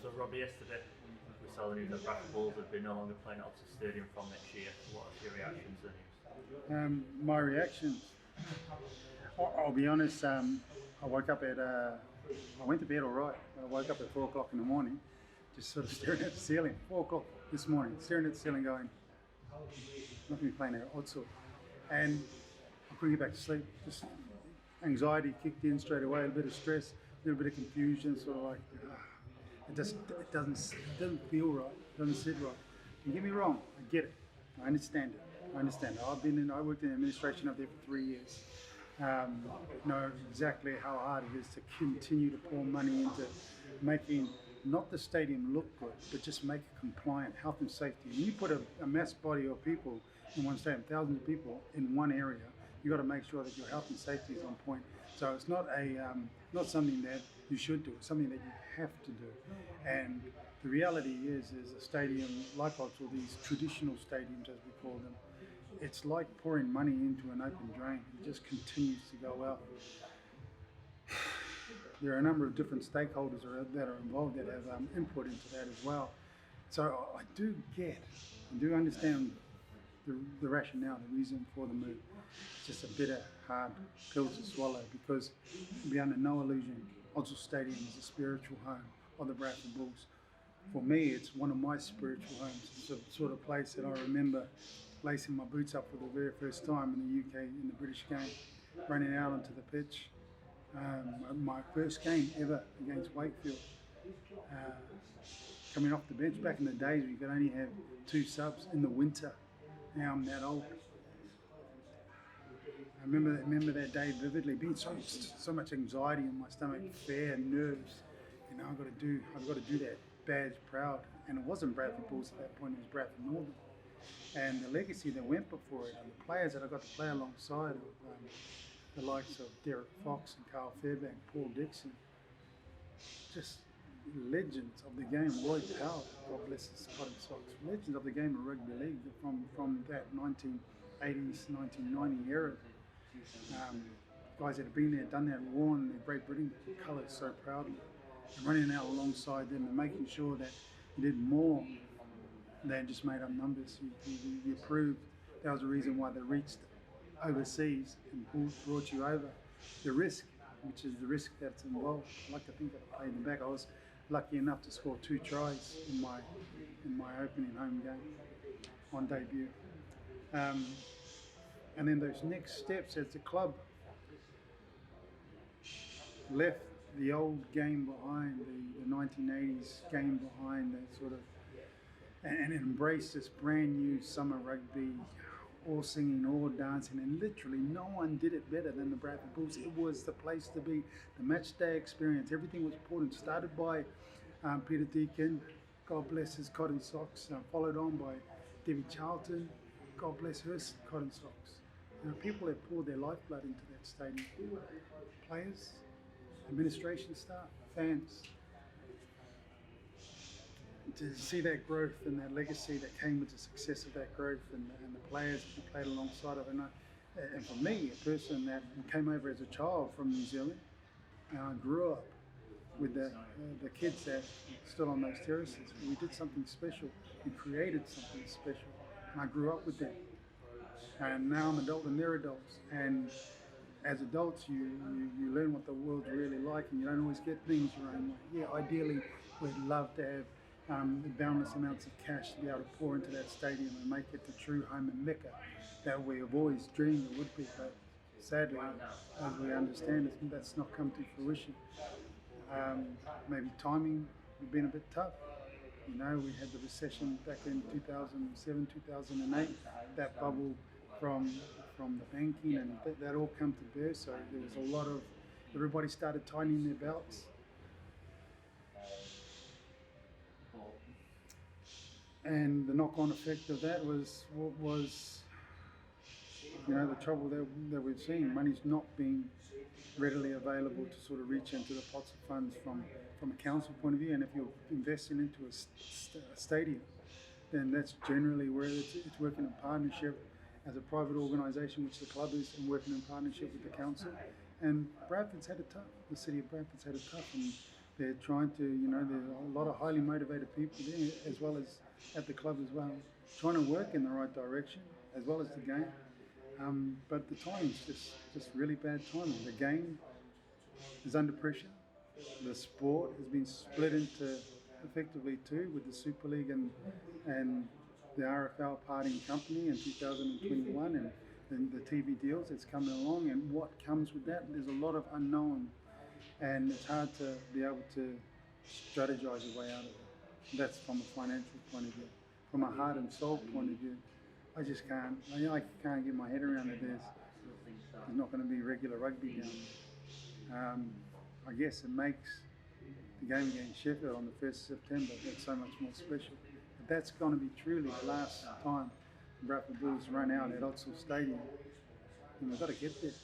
So Robbie, yesterday we saw the news that Bradford Bulls have been no longer playing at Oxford Stadium from next year. What are your reactions to the news? My reactions. I'll be honest. I woke up at. I went to bed all right. I woke up at 4 o'clock in the morning, just sort of staring at the ceiling. 4 o'clock this morning, staring at the ceiling, going, "Not going to be playing at Oxford," and I couldn't get back to sleep. Just anxiety kicked in straight away. A bit of stress, a little bit of confusion. Sort of like it doesn't feel right. It doesn't sit right. Don't get me wrong. I get it. I understand it. I worked in administration up there for 3 years. Know exactly how hard it is to continue to pour money into making not the stadium look good, but just make it compliant, health and safety. When you put a mass body of people in one stadium, thousands of people in one area, you got to make sure that your health and safety is on point. So it's not not something that you should do. It's something that you have to do. And the reality is a stadium like Oxford, these traditional stadiums as we call them, it's like pouring money into an open drain. It just continues to go out. There are a number of different stakeholders that are involved that have input into that as well. So I do understand the rationale, the reason for the move. It's just a bitter, hard pill to swallow because be under no illusion, Odsal Stadium is the spiritual home of the Bradford Bulls. For me, it's one of my spiritual homes. It's the sort of place that I remember lacing my boots up for the very first time in the UK in the British game, running out onto the pitch. My first game ever against Wakefield. Coming off the bench back in the days, we could only have 2 subs in the winter. Now I'm that old. I remember that day vividly, being so much anxiety in my stomach, fear, nerves. You know, I've got to do that badge proud. And it wasn't Bradford Bulls at that point; it was Bradford Northern. And the legacy that went before it, and the players that I got to play alongside of, the likes of Derek Fox and Carl Fairbank, Paul Dixon, just legends of the game. Lloyd Powell, God bless his cotton socks, legends of the game of rugby league from that 1980s, 1990 era. Guys that have been there, done that, worn their Great Britain colours so proudly, and running out alongside them and making sure that you did more than just made up numbers. You proved that was the reason why they reached overseas and brought you over. The risk, which is the risk that's involved. I like to think that I played in the back. I was lucky enough to score 2 tries in my opening home game on debut. And then those next steps as the club left the old game behind, the 1980s game behind, that sort of, and embraced this brand new summer rugby, all singing, all dancing, and literally no one did it better than the Bradford Bulls. It was the place to be. The match day experience, everything was important. Started by Peter Deacon, God bless his cotton socks, followed on by Debbie Charlton, God bless her cotton socks. People have poured their lifeblood into that stadium. Players, administration staff, fans. To see that growth and that legacy that came with the success of that growth and the players that played alongside of it. And for me, a person that came over as a child from New Zealand, grew up with the kids that stood on those terraces. We did something special. We created something special. And I grew up with them. And now I'm an adult and they're adults. And as adults, you learn what the world's really like, and you don't always get things your own way. Yeah, ideally, we'd love to have boundless amounts of cash to be able to pour into that stadium and make it the true home and mecca that we have always dreamed it would be. But sadly, as we understand it, that's not come to fruition. Maybe timing has been a bit tough. You know, we had the recession back in 2007, 2008, that bubble from the banking, and that all come to bear. So there was a lot of, everybody started tightening their belts. And the knock-on effect of that was the trouble that we've seen. Money's not being readily available to sort of reach into the pots of funds from a council point of view. And if you're investing into a stadium, then that's generally where it's working in partnership as a private organisation, which the club is, and working in partnership with the council. And Bradford's had it tough. The city of Bradford's had it tough, and They're trying to, there's a lot of highly motivated people there, as well as at the club as well, trying to work in the right direction, as well as the game. But the timing's just really bad timing. The game is under pressure. The sport has been split into effectively two, with the Super League and the RFL parting company in 2021, and the TV deals that's coming along, and what comes with that. There's a lot of unknown, and it's hard to be able to strategize your way out of it. That's from a financial point of view. From a heart and soul point of view, I just can't. I can't get my head around it. There's not going to be regular rugby down there. I guess it makes the game against Sheffield on the 1st of September that's so much more special. But that's going to be truly the last time the Bradford Bulls run out at Odsal Stadium. And we've got to get there.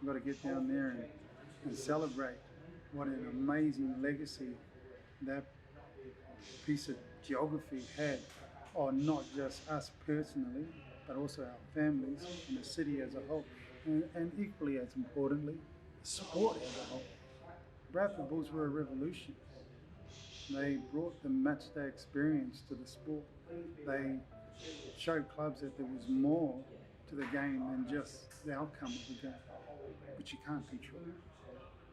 We've got to get down there and celebrate what an amazing legacy that piece of geography had on not just us personally, but also our families and the city as a whole. And equally as importantly, the sport as a whole. Bradford Bulls were a revolution. They brought the matchday experience to the sport. They showed clubs that there was more to the game than just the outcome of the game, which you can't control.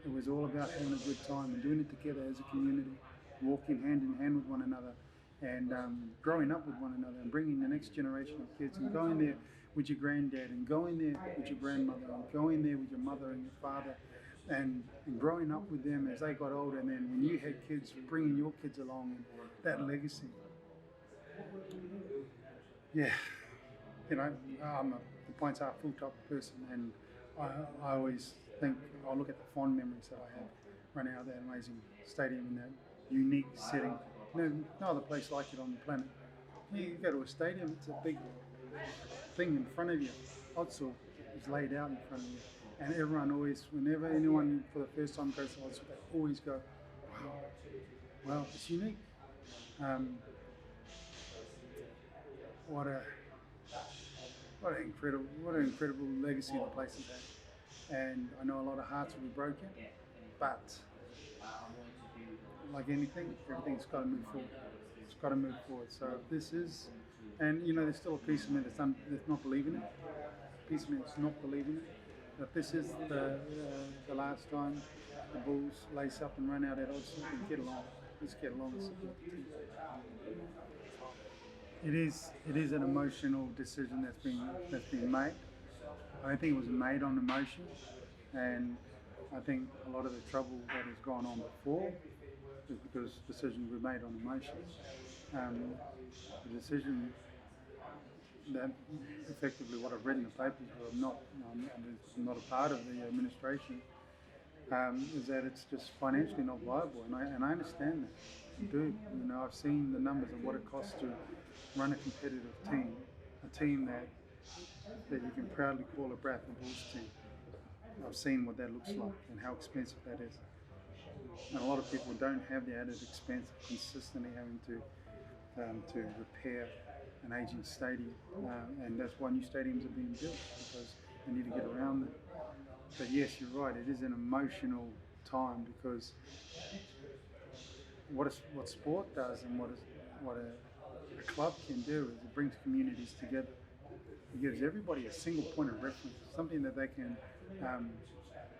It was all about having a good time and doing it together as a community, walking hand in hand with one another, and growing up with one another, and bringing the next generation of kids, and going there with your granddad, and going there with your grandmother, and going there with your mother and your father, and growing up with them as they got older, and then when you had kids, bringing your kids along, and that legacy. Yeah, I'm the points are full top person, and I always think I'll look at the fond memories that I have running out of that amazing stadium in that unique setting. No other place like it on the planet. You go to a stadium, it's a big thing in front of you. Odsal is laid out in front of you. And everyone always, whenever anyone for the first time goes to Odsal, they always go, wow, it's unique. What an incredible legacy the place has had. And I know a lot of hearts will be broken, but like anything, everything's got to move forward. It's got to move forward. So if this is, and there's still a piece of me that's not believing it. A piece of me that's not believing it. If this is the last time the Bulls lace up and run out at Odsal, then get along. Let's get along and support the team. It is an emotional decision that's been made. I don't think it was made on emotion, and I think a lot of the trouble that has gone on before is because decisions were made on emotion. The decision that effectively what I've read in the papers, but I'm not a part of the administration, is that it's just financially not viable, and I understand that. I do. I've seen the numbers of what it costs to run a competitive team, a team that you can proudly call a Bradford Bulls team. I've seen what that looks like and how expensive that is. And a lot of people don't have the added expense of consistently having to repair an aging stadium, and that's why new stadiums are being built, because they need to get around them. But yes, you're right, it is an emotional time, because what sport does and what a club can do is it brings communities together. It gives everybody a single point of reference, something that they can,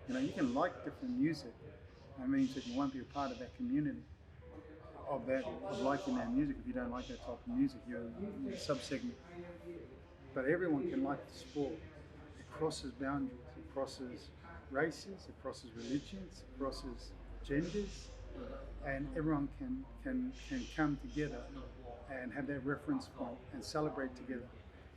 you can like different music. That means that you won't be a part of that community, of liking that music. If you don't like that type of music, you're a sub-segment. But everyone can like the sport. It crosses boundaries, it crosses races, it crosses religions, it crosses genders, and everyone can come together and have that reference point and celebrate together.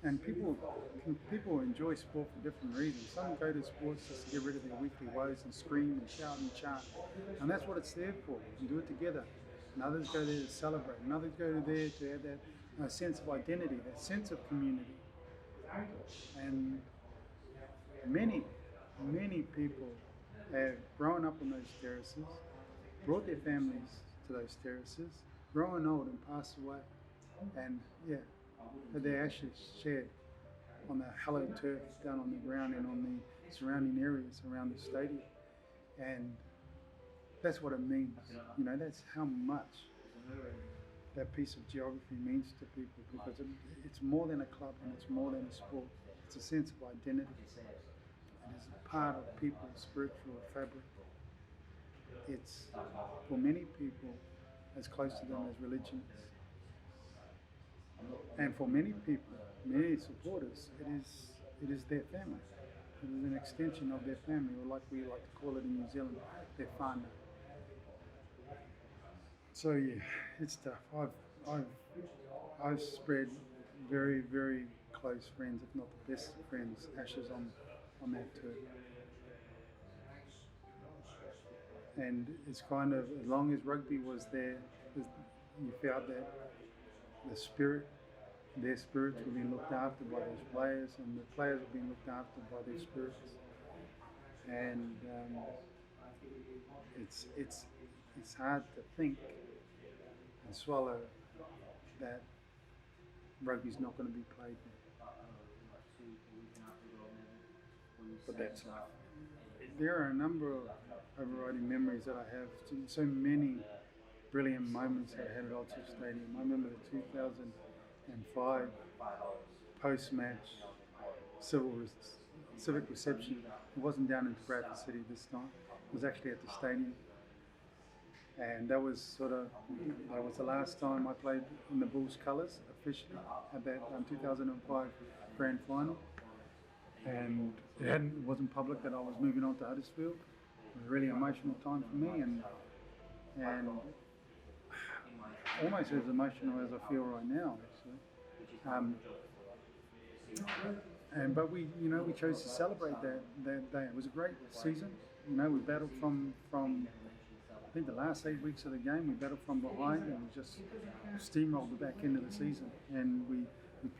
And people enjoy sport for different reasons. Some go to sports just to get rid of their weekly woes and scream and shout and chant. And that's what it's there for, and do it together. And others go there to celebrate. And others go there to have that sense of identity, that sense of community. And many people have grown up on those terraces, brought their families to those terraces, grown old and passed away. And had their ashes shared on the hallowed turf down on the ground and on the surrounding areas around the stadium. And That's what it means. You know, that's how much that piece of geography means to people, because it's more than a club and it's more than a sport. It's a sense of identity. It is a part of people's spiritual fabric. It's, for many people, as close to them as religion is. And for many people, many supporters, it is their family. It is an extension of their family, or like we like to call it in New Zealand, their whānau. So yeah, it's tough. I've spread very, very close friends, if not the best friends, ashes on that turf. And it's kind of, as long as rugby was there, you felt that their spirits were being looked after by those players, and the players were being looked after by their spirits. And it's hard to think and swallow that rugby's not going to be played there. But that's life. There are a number of overriding memories that I have. So many brilliant moments that I had at Old Chief Stadium. I remember the 2005 post-match civic reception. It wasn't down in Bradford City this time. It was actually at the stadium. And that was the last time I played in the Bulls colours officially at that 2005 grand final. And it wasn't public that I was moving on to Huddersfield. It was a really emotional time for me, and almost as emotional as I feel right now, actually. But we chose to celebrate that day. It was a great season. You know, we battled from I think the last 8 weeks of the game, we battled from behind and we just steamrolled the back end of the season. And we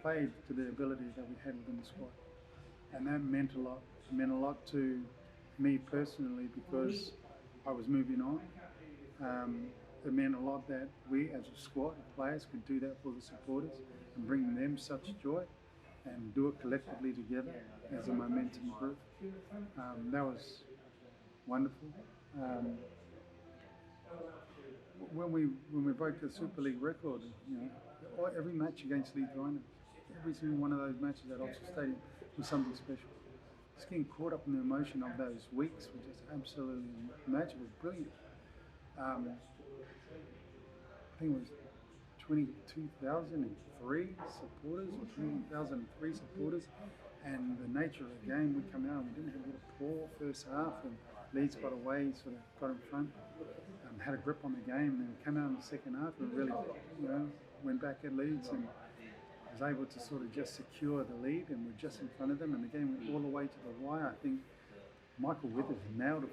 played to the ability that we had within the squad. And that meant a lot. It meant a lot to me personally, because I was moving on. It meant a lot that we as a squad of players could do that for the supporters and bring them such joy and do it collectively together as a momentum group. That was wonderful. When we broke the Super League record, you know, every match against Leeds Rhinos, every single one of those matches at Oxford Stadium was something special. Just getting caught up in the emotion of those weeks was just absolutely magical, brilliant. I think it was 22,003 supporters or 21,003 supporters, and the nature of the game, we come out and we didn't have a poor first half, and Leeds got away, sort of got in front, had a grip on the game, and then we came out in the second half and really, you know, went back at Leeds and was able to sort of just secure the lead, and we're just in front of them, and the game went all the way to the wire. I think Michael Withers nailed a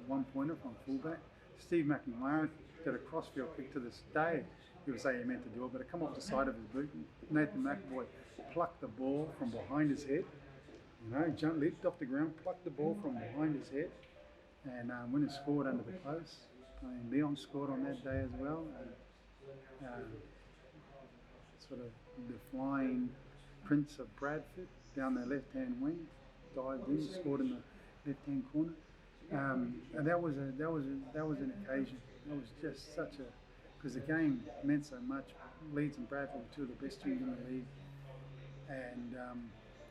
one-pointer from fullback. Steve McNamara did a crossfield kick. To this day, he would say he meant to do it, but it come off the side of his boot. Nathan McAvoy plucked the ball from behind his head. You know, leaped off the ground, plucked the ball from behind his head, and went and scored under the post. Leon scored on that day as well. Sort of the flying Prince of Bradford down the left-hand wing, dived in, scored in the left-hand corner. And that was an occasion. That was just such a, because the game meant so much. Leeds and Bradford were two of the best teams in the league, and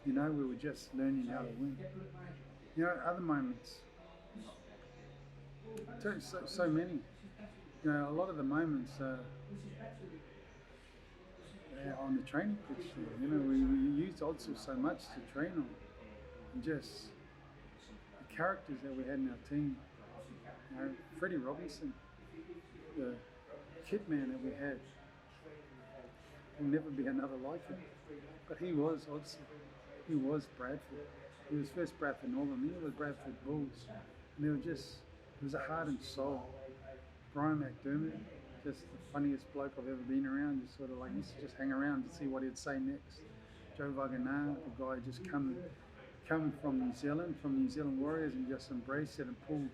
you know, we were just learning how to win. You know, other moments, so many. You know, a lot of the moments on the training pitch. You know, we used Odsel so much to train on, and just the characters that we had in our team. You know, Freddie Robinson, the kit man that we had. There'll never be another like him. But he was Odsel. He was Bradford. He was first Bradford Northern, he was Bradford Bulls. And they were just, it was a heart and soul. Brian McDermott, just the funniest bloke I've ever been around, just sort of like, used to just hang around to see what he'd say next. Joe Vagana, the guy just come from New Zealand Warriors, and just embraced it and pulled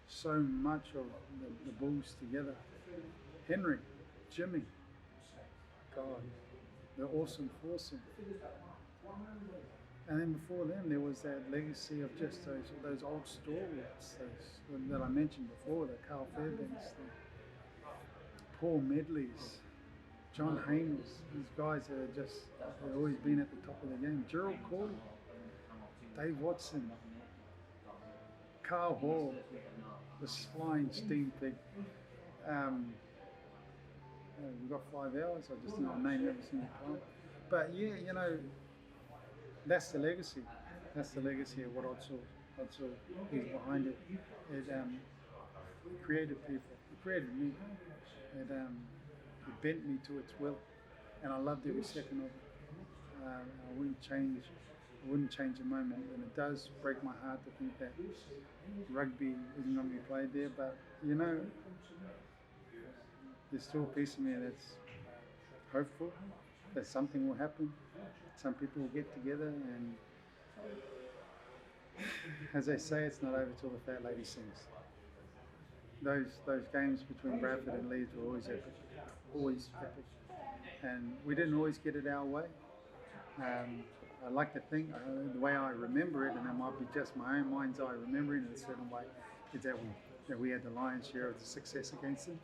so much of the Bulls together. Henry, Jimmy, God, the awesome foursome. And then before them, there was that legacy of just those old stalwarts, those that I mentioned before, the Carl Fairbanks, the Paul Medleys, John Haines. These guys have always been at the top of the game. Gerald Cordy, Dave Watson, Carl Hall, the flying steam pig. We've got 5 hours. I just didn't name every single time. But yeah, that's the legacy. That's the legacy of what Odsal is behind it. It created people. It created me. It bent me to its will, and I loved every second of it. I wouldn't change a moment, and it does break my heart to think that rugby isn't going to be played there. But there's still a piece of me that's hopeful that something will happen. Some people will get together, and as they say, it's not over till the fat lady sings. Those games between Bradford and Leeds were always epic, and we didn't always get it our way. I like to think the way I remember it, and it might be just my own mind's eye remembering it a certain way, is that we had the lion's share of the success against them.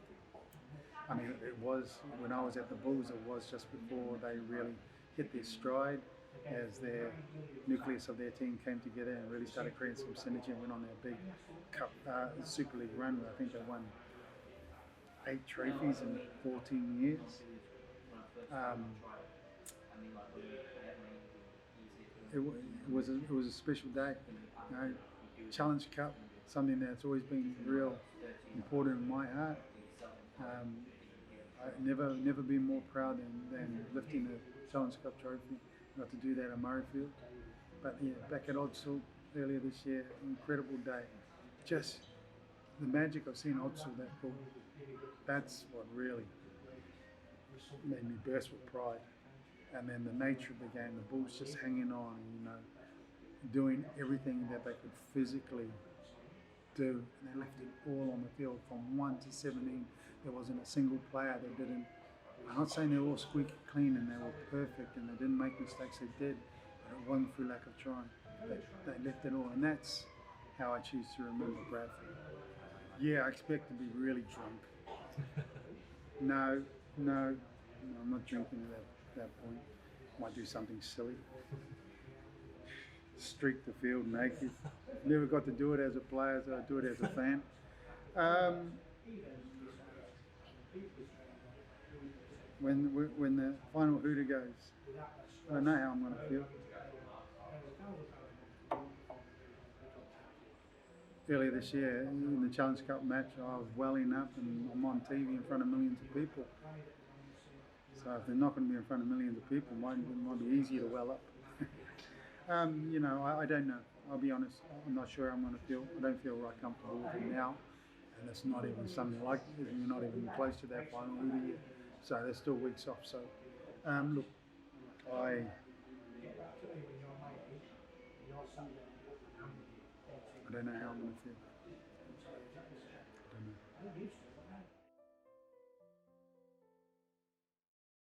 I mean, it was, when I was at the Bulls, it was just before they really hit their stride, as their nucleus of their team came together and really started creating some synergy and went on their big cup Super League run where I think they won 8 trophies in 14 years. It was a special day. Challenge Cup, something that's always been real important in my heart. I've never been more proud than lifting the Challenge Cup trophy. Got to do that at Murrayfield. But yeah, back at Odsal earlier this year, incredible day. Just the magic of seeing Odsal that cool. That's what really made me burst with pride. And then the nature of the game, the Bulls just hanging on, doing everything that they could physically do. And they left it all on the field from 1 to 17. There wasn't a single player that didn't. I'm not saying they were all squeaky clean and they were perfect and they didn't make mistakes, they did, but it wasn't through lack of trying. They left it all, and that's how I choose to remember Bradford. Yeah, I expect to be really drunk. No, I'm not drinking at that point. Might do something silly. Streak the field naked. Never got to do it as a player, so I do it as a fan. When the final hooter goes, I don't know how I'm going to feel. Earlier this year, in the Challenge Cup match, I was welling up and I'm on TV in front of millions of people. So if they're not going to be in front of millions of people, it might be easier to well up. I don't know. I'll be honest. I'm not sure how I'm going to feel. I don't feel right comfortable with it now. And it's not even something like it. We're not even close to that final hooter yet. So there's still weeks off. So, look, I don't know how I'm going to feel. I don't know.